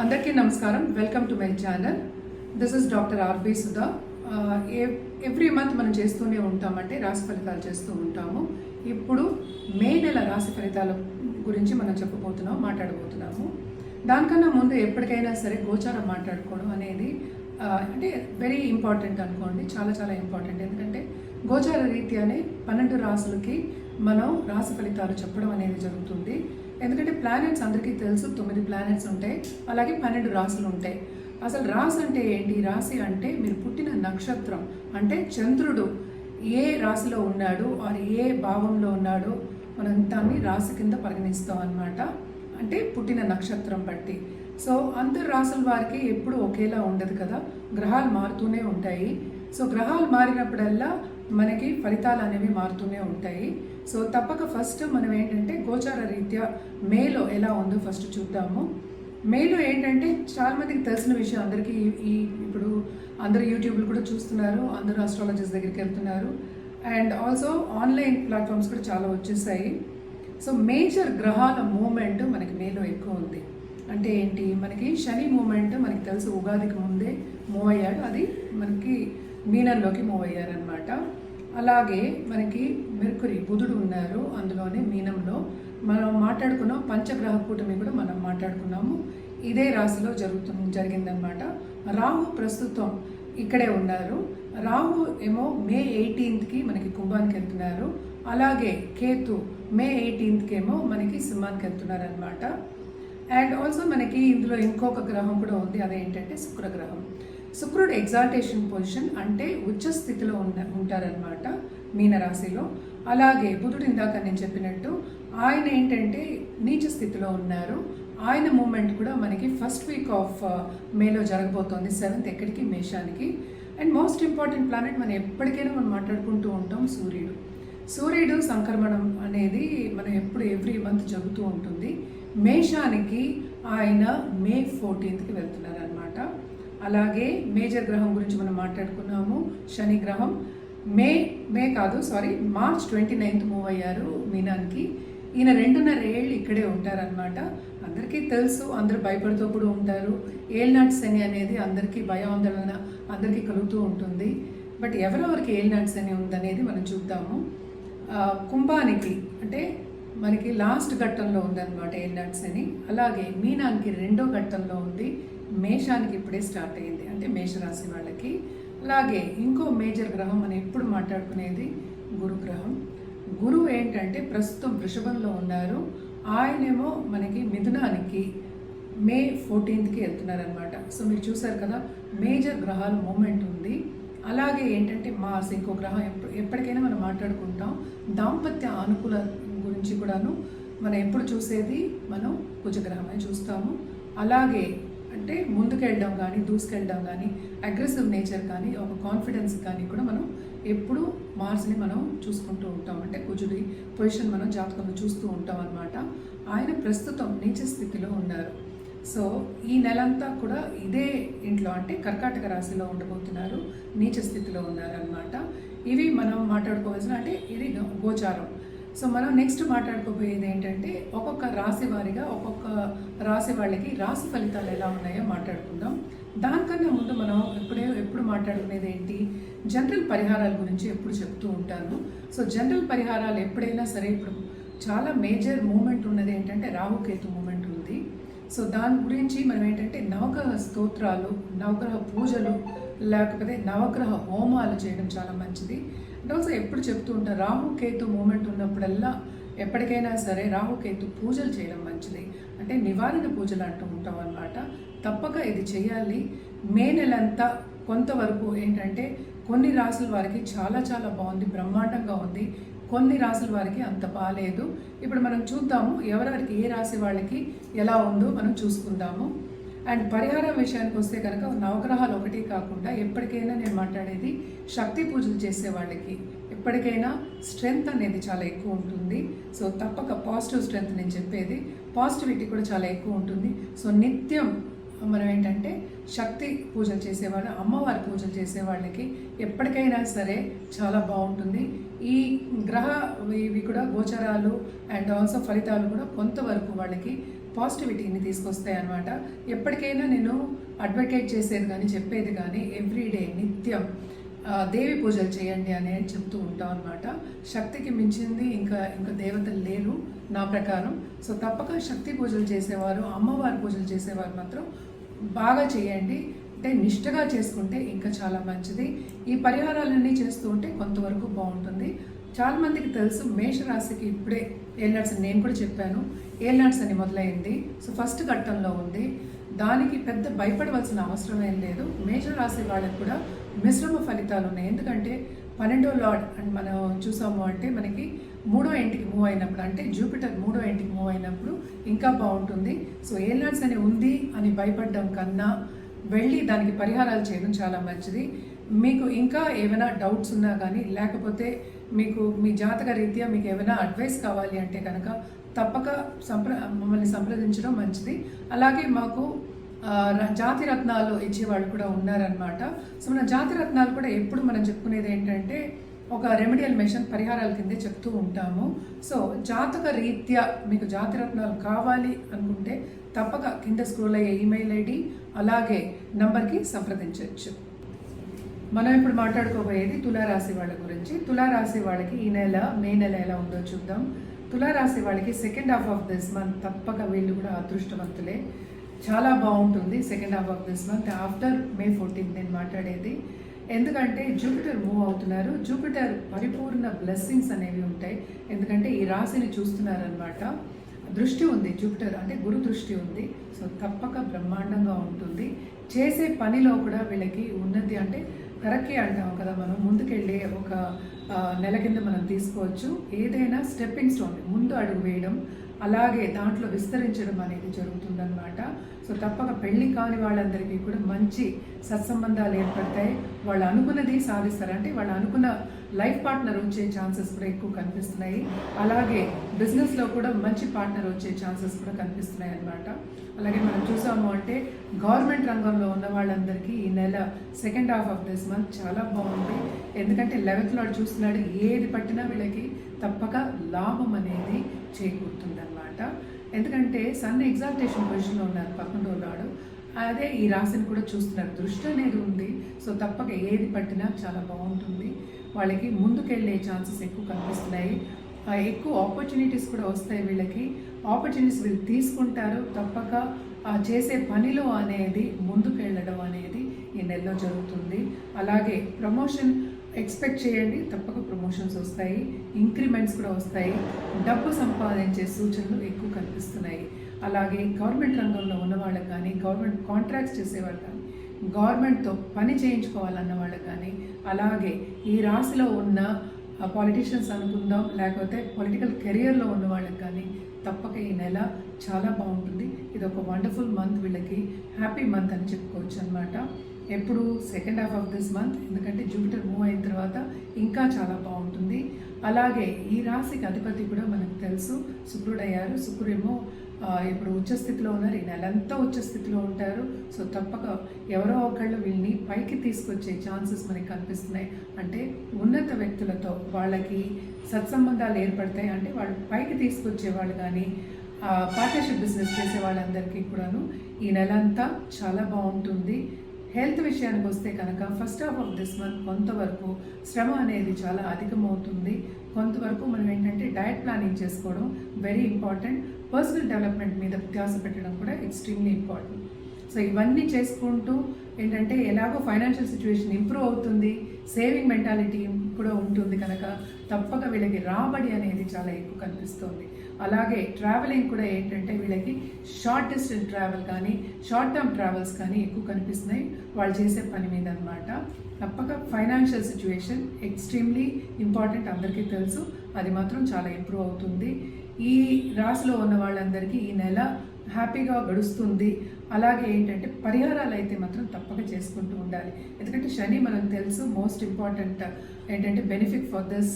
అందరికీ నమస్కారం. Welcome to my channel. This is doctor R B Sudha. Every month మనం చేస్తూనే ఉంటామంటే రాశి ఫలితాలు చేస్తూ ఉంటాము. ఇప్పుడు మే నెల రాశి ఫలితాల గురించి మనం మాట్లాడబోతున్నాము. దానికన్నా ముందు ఎప్పటికైనా సరే గోచారం మాట్లాడుకోవడం అనేది అంటే వెరీ ఇంపార్టెంట్ అనుకోండి. చాలా చాలా ఇంపార్టెంట్. ఎందుకంటే గోచార రీత్యానే 12 రాశులకి మనం రాశి ఫలితాలు చెప్పడం అనేది జరుగుతుంది. ఎందుకంటే ప్లానెట్స్ అందరికీ తెలుసు, 9 ప్లానెట్స్ ఉంటాయి, అలాగే 12 రాశులు ఉంటాయి. అసలు రాశి అంటే ఏంటి? రాశి అంటే మీరు పుట్టిన నక్షత్రం, అంటే చంద్రుడు ఏ రాశిలో ఉన్నాడు ఆర్ ఏ భావంలో ఉన్నాడో మనం దాన్ని రాశి కింద పరిగణిస్తాం అన్నమాట. అంటే పుట్టిన నక్షత్రం బట్టి. సో అందరు రాశుల వారికి ఎప్పుడు ఒకేలా ఉండదు కదా, గ్రహాలు మారుతూనే ఉంటాయి. సో గ్రహాలు మారినప్పుడల్లా మనకి ఫలితాలు అనేవి మారుతూనే ఉంటాయి. సో తప్పక ఫస్ట్ మనం ఏంటంటే గోచార రీత్యా మేలో ఎలా ఉందో ఫస్ట్ చూద్దాము. మేలో ఏంటంటే చాలామందికి తెలిసిన విషయం, అందరికీ ఇప్పుడు అందరూ యూట్యూబ్లు కూడా చూస్తున్నారు, అందరూ ఆస్ట్రాలజర్స్ దగ్గరికి వెళ్తున్నారు, అండ్ ఆల్సో ఆన్లైన్ ప్లాట్ఫామ్స్ కూడా చాలా వచ్చేసాయి. సో మేజర్ గ్రహాల మూమెంట్ మనకి మేలో ఎక్కువ ఉంది. అంటే ఏంటి, మనకి శని మూమెంట్ మనకి తెలుసు, ఉగాదికి ముందే మూవ్ అయ్యాడు, అది మనకి మీనంలోకి మూవ్ అయ్యారనమాట. అలాగే మనకి మెర్కురీ బుధుడు ఉన్నారు, అందులోనే మీనంలో. మనం మాట్లాడుకున్నాం పంచగ్రహ కూటమి కూడా మనం మాట్లాడుకున్నాము, ఇదే రాశిలో జరిగిందనమాట. రాహు ప్రస్తుతం ఇక్కడే ఉన్నారు. రాహు ఏమో మే 18కి మనకి కుంభానికి వెళ్తున్నారు, అలాగే కేతు మే 18కి ఏమో మనకి సింహానికి వెళ్తున్నారు అనమాట. అండ్ ఆల్సో మనకి ఇందులో ఇంకొక గ్రహం కూడా ఉంది, అదేంటంటే శుక్రగ్రహం. శుక్రుడు ఎగ్జాల్టేషన్ పొజిషన్, అంటే ఉచ్చ స్థితిలో ఉంటారనమాట మీనరాశిలో. అలాగే బుధుడు ఇందాక నేను చెప్పినట్టు ఆయన ఏంటంటే నీచ స్థితిలో ఉన్నారు. ఆయన మూమెంట్ కూడా మనకి ఫస్ట్ వీక్ ఆఫ్ మేలో జరగబోతోంది, 7th ఎక్కడికి, మేషానికి. అండ్ మోస్ట్ ఇంపార్టెంట్ ప్లానెట్ మనం ఎప్పటికైనా మనం మాట్లాడుకుంటూ ఉంటాం, సూర్యుడు. సూర్యుడు సంక్రమణం అనేది మనం ఎప్పుడు ఎవ్రీ మంత్ జరుగుతూ ఉంటుంది. మేషానికి ఆయన మే 14కి వెళ్తున్నారు అనమాట. అలాగే మేజర్ గ్రహం గురించి మనం మాట్లాడుకున్నాము, శని గ్రహం మార్చ్ 29th మూవ్ అయ్యారు మీనానికి. ఈయన 2.5 ఏళ్ళు ఇక్కడే ఉంటారనమాట. అందరికీ తెలుసు, అందరూ భయపడుతూ కూడా ఉంటారు. ఏళ్ళనాటి శని అనేది అందరికీ భయాందోళన అందరికీ కలుగుతూ ఉంటుంది. బట్ ఎవరెవరికి ఏళ్ళనాటి శని ఉందనేది మనం చూద్దాము. కుంభానికి అంటే మనకి లాస్ట్ ఘట్టంలో ఉందన్నమాట ఏళ్ళనాటి శని. అలాగే మీనానికి 2వ ఘట్టంలో ఉంది, మేషానికి ఇప్పుడే స్టార్ట్ అయ్యింది, అంటే మేషరాశి వాళ్ళకి. అలాగే ఇంకో మేజర్ గ్రహం మనం ఎప్పుడు మాట్లాడుకునేది గురుగ్రహం. గురువు ఏంటంటే ప్రస్తుతం వృషభంలో ఉన్నారు, ఆయనేమో మనకి మిథునానికి మే 14కి వెళ్తున్నారనమాట. సో మీరు చూసారు కదా, మేజర్ గ్రహాల మూమెంట్ ఉంది. అలాగే ఏంటంటే మార్స్ ఇంకో గ్రహం, ఎప్పటికైనా మనం మాట్లాడుకుంటాం దాంపత్య అనుకూల గురించి కూడాను. మనం ఎప్పుడు చూసేది మనం కుజగ్రహం అని చూస్తాము. అలాగే అంటే ముందుకెళ్ళడం కానీ, దూసుకెళ్ళడం కానీ, అగ్రెసివ్ నేచర్ కానీ, ఒక కాన్ఫిడెన్స్ కానీ కూడా మనం ఎప్పుడు మార్స్ని మనం చూసుకుంటూ ఉంటాం. అంటే కుజుడి పొజిషన్ మనం జాతకంలో చూస్తూ ఉంటాం అన్నమాట. ఆయన ప్రస్తుతం నీచ స్థితిలో ఉన్నారు. సో ఈ నెలంతా కూడా ఇదే ఇంట్లో, అంటే కర్కాటక రాశిలో ఉండబోతున్నారు, నీచ స్థితిలో ఉన్నారనమాట. ఇవి మనం మాట్లాడుకోవాల్సిన, అంటే ఇది గోచారం. సో మనం నెక్స్ట్ మాట్లాడుకోబోయేది ఏంటంటే ఒక్కొక్క రాశి వారిగా ఒక్కొక్క రాశి వాళ్ళకి రాశి ఫలితాలు ఎలా ఉన్నాయో మాట్లాడుకుందాం. దానికన్నా ముందు మనం ఎప్పుడు మాట్లాడుకునేది ఏంటి, జనరల్ పరిహారాల గురించి ఎప్పుడు చెప్తూ ఉంటాను. సో జనరల్ పరిహారాలు ఎప్పుడైనా సరే, ఇప్పుడు చాలా మేజర్ మూమెంట్ ఉన్నది ఏంటంటే రాహుకేతు మూమెంట్ ఉంది. సో దాని గురించి మనం ఏంటంటే నవగ్రహ స్తోత్రాలు, నవగ్రహ పూజలు, లేకపోతే నవగ్రహ హోమాలు చేయడం చాలా మంచిది. అంటే ఆల్సో ఎప్పుడు చెప్తూ ఉంటాను, రాహుకేతు మూమెంట్ ఉన్నప్పుడల్లా ఎప్పటికైనా సరే రాహుకేతు పూజలు చేయడం మంచిది, అంటే నివారణ పూజలు అంటూ ఉంటాం అన్నమాట. తప్పక ఇది చేయాలి. మే నెలంతా కొంతవరకు ఏంటంటే కొన్ని రాసుల వారికి చాలా చాలా బాగుంది, బ్రహ్మాండంగా ఉంది. కొన్ని రాసుల వారికి అంత బాగాలేదు. ఇప్పుడు మనం చూద్దాము ఎవరెవరికి ఏ రాశి వాళ్ళకి ఎలా ఉందో మనం చూసుకుందాము. అండ్ పరిహారం విషయానికి వస్తే కనుక నవగ్రహాలు ఒకటి కాకుండా ఎప్పటికైనా నేను మాట్లాడేది శక్తి పూజలు చేసే వాళ్ళకి ఎప్పటికైనా స్ట్రెంగ్త్ అనేది చాలా ఎక్కువ ఉంటుంది. సో తప్పక పాజిటివ్ స్ట్రెంగ్త్, నేను చెప్పేది పాజిటివిటీ కూడా చాలా ఎక్కువ ఉంటుంది. సో నిత్యం మనం ఏంటంటే శక్తి పూజలు చేసేవాళ్ళు, అమ్మవారి పూజలు చేసేవాళ్ళకి ఎప్పటికైనా సరే చాలా బాగుంటుంది. ఈ గ్రహ ఇవి కూడా గోచరాలు అండ్ ఆల్సో ఫలితాలు కూడా కొంతవరకు వాళ్ళకి పాజిటివిటీని తీసుకొస్తాయి అన్నమాట. ఎప్పటికైనా నేను అడ్వకేట్ చేసేది కానీ చెప్పేది కానీ ఎవ్రీడే నిత్యం దేవి పూజలు చేయండి అనేది చెప్తూ ఉంటాం అనమాట. శక్తికి మించింది ఇంకా దేవతలు లేరు నా ప్రకారం. సో తప్పక శక్తి పూజలు చేసేవారు, అమ్మవారి పూజలు చేసేవారు మాత్రం బాగా చేయండి. అంటే నిష్ఠగా చేసుకుంటే ఇంకా చాలా మంచిది. ఈ పరిహారాలన్నీ చేస్తూ ఉంటే కొంతవరకు బాగుంటుంది. చాలామందికి తెలుసు మేషరాశికి ఇప్పుడే ఏలినాడ్స్ అని నేను కూడా చెప్పాను. ఏలినాడ్స్ అని మొదలైంది. సో ఫస్ట్ ఘట్టంలో ఉంది. దానికి పెద్ద భయపడవలసిన అవసరం ఏం లేదు. మేషరాశి వాళ్ళకి కూడా మిశ్రమ ఫలితాలు ఉన్నాయి. ఎందుకంటే 12వ లార్డ్ అని మనం చూసాము అంటే మనకి 3వ ఇంటికి మూవ్ అయినప్పుడు, అంటే జూపిటర్ 3వ ఇంటికి మూవ్ అయినప్పుడు ఇంకా బాగుంటుంది. సో ఏలినాడ్స్ అని ఉంది అని భయపడడం కన్నా వెళ్ళి దానికి పరిహారాలు చేయడం చాలా మంచిది. మీకు ఇంకా ఏమైనా డౌట్స్ ఉన్నా కానీ, లేకపోతే మీకు మీ జాతక రీత్యా మీకు ఏమైనా అడ్వైస్ కావాలి అంటే కనుక తప్పక మమ్మల్ని సంప్రదించడం మంచిది. అలాగే మాకు జాతి రత్నాలు ఇచ్చేవాళ్ళు కూడా ఉన్నారనమాట. సో మన జాతి రత్నాలు కూడా ఎప్పుడు మనం చెప్పుకునేది ఏంటంటే ఒక రెమెడియల్ మెషిన్ పరిహారాల కిందే చెప్తూ ఉంటాము. సో జాతక రీత్యా మీకు జాతి రత్నాలు కావాలి అనుకుంటే తప్పక కింద స్క్రోల్ అయ్యే ఈమెయిల్ ఐడి అలాగే నంబర్కి సంప్రదించవచ్చు. మనం ఇప్పుడు మాట్లాడుకోబోయేది తులారాశి వాళ్ళ గురించి. తులారాశి వాళ్ళకి ఈ నెల మే నెల ఎలా ఉందో చూద్దాం. తులారాశి వాళ్ళకి second half of this month తప్పక వీళ్ళు కూడా అదృష్టవంతులే. చాలా బాగుంటుంది second half of this month after May 14th నేను మాట్లాడేది. ఎందుకంటే జూపిటర్ మూవ్ అవుతున్నారు. జూపిటర్ పరిపూర్ణ బ్లెస్సింగ్స్ అనేవి ఉంటాయి. ఎందుకంటే ఈ రాశిని చూస్తున్నారనమాట. దృష్టి ఉంది, జూపిటర్ అంటే గురు దృష్టి ఉంది. సో తప్పక బ్రహ్మాండంగా ఉంటుంది. చేసే పనిలో కూడా వీళ్ళకి ఉన్నతి, అంటే తరక్కి అంటాం కదా మనం, ముందుకెళ్ళే ఒక నెల కింద మనం తీసుకోవచ్చు. ఏదైనా స్టెప్పింగ్ స్టోన్, ముందు అడుగు వేయడం, అలాగే దాంట్లో విస్తరించడం అనేది జరుగుతుందన్నమాట. సో తప్పక పెళ్లి కాని వాళ్ళందరికీ కూడా మంచి సత్సంబంధాలు ఏర్పడతాయి. వాళ్ళు అనుకున్నది సాధిస్తారు. అంటే వాళ్ళు అనుకున్న లైఫ్ పార్ట్నర్ వచ్చే ఛాన్సెస్ కూడా ఎక్కువ కనిపిస్తున్నాయి. అలాగే బిజినెస్లో కూడా మంచి పార్ట్నర్ వచ్చే ఛాన్సెస్ కూడా కనిపిస్తున్నాయి అన్నమాట. అలాగే మనం చూసాము అంటే గవర్నమెంట్ రంగంలో ఉన్న వాళ్ళందరికీ ఈ నెల second half of this month చాలా బాగుంది. ఎందుకంటే 11th లార్డ్ చూస్తున్నాడు. ఏది పట్టినా వీళ్ళకి తప్పక లాభం అనేది చేకూరుతుందన్నమాట. ఎందుకంటే సన్ ఎగ్జాల్టేషన్ పొజిషన్లో ఉన్నారు 11వ లార్డ్. అదే ఈ రాశిని కూడా చూస్తున్నారు. దృష్టి అనేది ఉంది. సో తప్పక ఏది పట్టినా చాలా బాగుంటుంది. వాళ్ళకి ముందుకెళ్ళే ఛాన్సెస్ ఎక్కువ కనిపిస్తున్నాయి. ఎక్కువ ఆపర్చునిటీస్ కూడా వస్తాయి. వీళ్ళకి ఆపర్చునిటీస్ వీళ్ళు తీసుకుంటారు. తప్పక చేసే పనిలో అనేది ముందుకెళ్ళడం అనేది ఈ నెలలో జరుగుతుంది. అలాగే ప్రమోషన్ ఎక్స్పెక్ట్ చేయండి. తప్పక ప్రమోషన్స్ వస్తాయి, ఇంక్రిమెంట్స్ కూడా వస్తాయి. డబ్బు సంపాదించే సూచనలు ఎక్కువ కనిపిస్తున్నాయి. అలాగే గవర్నమెంట్ రంగంలో ఉన్న వాళ్ళకి కానీ, గవర్నమెంట్ కాంట్రాక్ట్స్ చేసేవాళ్ళు కానీ, గవర్నమెంట్తో పని చేయించుకోవాలన్న వాళ్ళకి కానీ, అలాగే ఈ రాశిలో ఉన్న పాలిటీషియన్స్ అనుకుందాం, లేకపోతే పొలిటికల్ కెరియర్లో ఉన్న వాళ్ళకి కానీ తప్పక ఈ నెల చాలా బాగుంటుంది. ఇది ఒక వండర్ఫుల్ మంత్. వీళ్ళకి హ్యాపీ మంత్ అని చెప్పుకోవచ్చు అనమాట. ఎప్పుడు second half of this month, ఎందుకంటే జూపిటర్ మూవ్ అయిన తర్వాత ఇంకా చాలా బాగుంటుంది. అలాగే ఈ రాశికి అధిపతి కూడా మనకు తెలుసు, శుక్రుడు అయ్యారు. శుక్రుడేమో ఇప్పుడు ఉచ్చస్థితిలో ఉన్నారు. ఈ నెలంతా ఉచ్చస్థితిలో ఉంటారు. సో తప్పక ఎవరో ఒకళ్ళు వీళ్ళని పైకి తీసుకొచ్చే ఛాన్సెస్ మనకి కనిపిస్తున్నాయి. అంటే ఉన్నత వ్యక్తులతో వాళ్ళకి సత్సంబంధాలు ఏర్పడతాయి. అంటే వాళ్ళు పైకి తీసుకొచ్చే వాళ్ళు కానీ, పార్ట్నర్షిప్ బిజినెస్ చేసే వాళ్ళందరికీ కూడాను ఈ నెలంతా చాలా బాగుంటుంది. హెల్త్ విషయానికి వస్తే కనుక first half of this month కొంతవరకు శ్రమ అనేది చాలా అధికమవుతుంది. కొంతవరకు మనం ఏంటంటే డయట్ ప్లానింగ్ చేసుకోవడం వెరీ ఇంపార్టెంట్. పర్సనల్ డెవలప్మెంట్ మీద ధ్యాస పెట్టడం కూడా ఎక్స్ట్రీమ్లీ ఇంపార్టెంట్. సో ఇవన్నీ చేసుకుంటూ ఏంటంటే ఎలాగో ఫైనాన్షియల్ సిచ్యువేషన్ ఇంప్రూవ్ అవుతుంది, సేవింగ్ మెంటాలిటీ కూడా ఉంటుంది కనుక తప్పక వీళ్ళకి రాబడి అనేది చాలా ఎక్కువ కనిపిస్తుంది. అలాగే ట్రావెలింగ్ కూడా ఏంటంటే వీళ్ళకి షార్ట్ డిస్టెన్స్ ట్రావెల్ కానీ, షార్ట్ టర్మ్ ట్రావెల్స్ కానీ ఎక్కువ కనిపిస్తున్నాయి వాళ్ళు చేసే పని మీద అనమాట. తప్పక ఫైనాన్షియల్ సిచ్యువేషన్ ఎక్స్ట్రీమ్లీ ఇంపార్టెంట్, అందరికీ తెలుసు. అది మాత్రం చాలా ఇంప్రూవ్ అవుతుంది. ఈ రాశిలో ఉన్న వాళ్ళందరికీ ఈ నెల హ్యాపీగా గడుస్తుంది. అలాగే ఏంటంటే పరిహారాలు అయితే మాత్రం తప్పక చేసుకుంటూ ఉండాలి. ఎందుకంటే శని మనకు తెలుసు మోస్ట్ ఇంపార్టెంట్ ఏంటంటే బెనిఫిట్ ఫర్ దిస్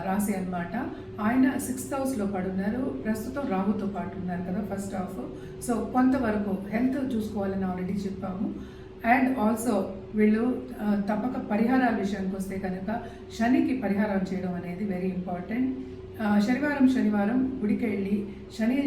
రాశి అనమాట. ఆయన 6th హౌస్లో పడున్నారు. ప్రస్తుతం రాహుతో పాటు ఉన్నారు కదా ఫస్ట్ హాఫ్. సో కొంతవరకు హెల్త్ చూసుకోవాలని ఆల్రెడీ చెప్పాము. అండ్ ఆల్సో వీళ్ళు తప్పక పరిహారాల విషయానికి వస్తే కనుక శనికి పరిహారం చేయడం అనేది వెరీ ఇంపార్టెంట్. శనివారం గుడికి వెళ్ళి శని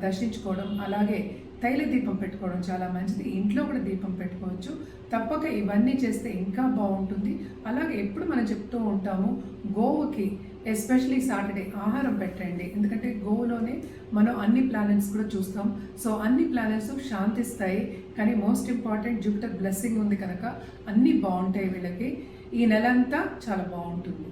దర్శించుకోవడం, అలాగే తైల దీపం పెట్టుకోవడం చాలా మంచిది. ఇంట్లో కూడా దీపం పెట్టుకోవచ్చు. తప్పక ఇవన్నీ చేస్తే ఇంకా బాగుంటుంది. అలాగే ఎప్పుడు మనం చెప్తూ ఉంటాము, గోవుకి ఎస్పెషలీ సాటర్డే ఆహారం పెట్టండి. ఎందుకంటే గోవులోనే మనం అన్ని ప్లానెట్స్ కూడా చూస్తాం. సో అన్ని ప్లానెట్స్ శాంతిస్తాయి. కానీ మోస్ట్ ఇంపార్టెంట్ జూపిటర్ బ్లెస్సింగ్ ఉంది కనుక అన్నీ బాగుంటాయి వీళ్ళకి. ఈ నెల అంతా చాలా బాగుంటుంది.